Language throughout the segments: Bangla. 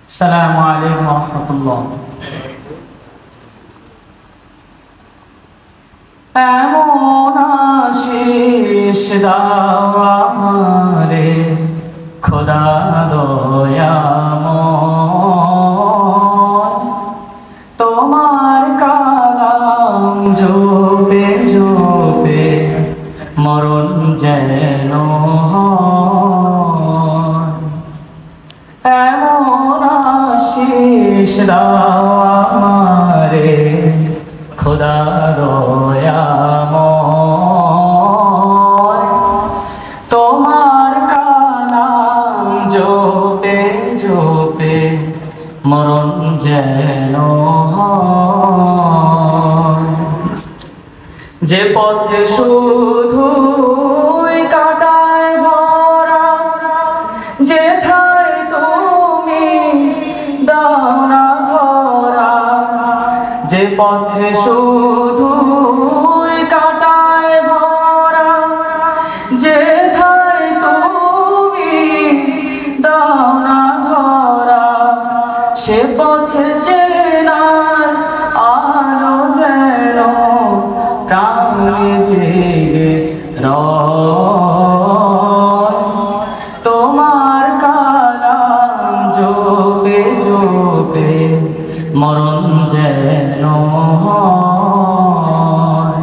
আসসালামু আলাইকুম ওয়া রাহমাতুল্লাহ। এমন আশিস দাও আমারে খোদা দয়াময়, তোমার কালাম জপে জপে মরণ যেন হয়। এমন আশিস দাও আমারে খোদা দয়াময়, তোমার কালাম জপে জপে মরণ যেন হয়। যে পথে শুধুই কাটায় ভরা, যেথায় তুমি দাও না ধরা। যে পথে শুধুই কাটায় ভরা, যেথায় তুমি দাও না ধরা। সে পথে চেনার আলো যেন প্রাণে জেগে রয়। তোমার কালাম জপে জপে মরণ যেন হয়।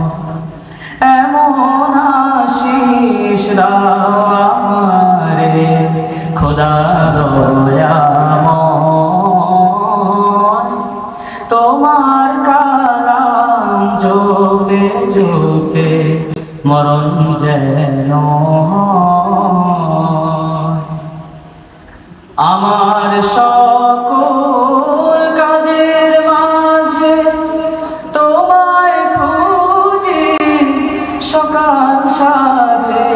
এমন আশিস দাও আমারে খোদা দয়াময়, তোমার কালাম জপে জপে মরণ যেন হয়। আমার সকল কাজের মাঝে তোমায় খুঁজি সকাল সাঁঝে।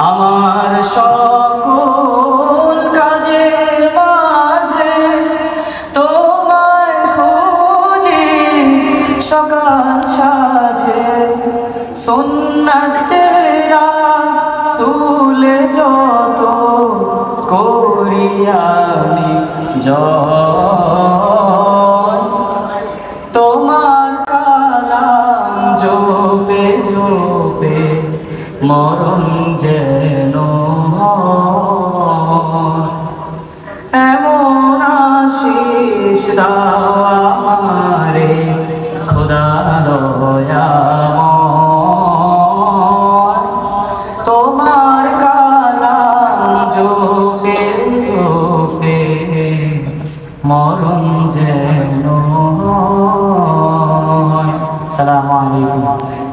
আমার সকল কাজের মাঝে তোমায় খুঁজি সকাল সাঁঝে। সুন্নাতেরা রাসূলে যত করি আমি জয়, তোমার কালাম জপে জপে মরণ যেন হয়। এমন আশিস দাও আমারে খোদা দয়াময়, তোমার কালাম জপে জপে মরণ যেন হয়। আসসালামু আলাইকুম।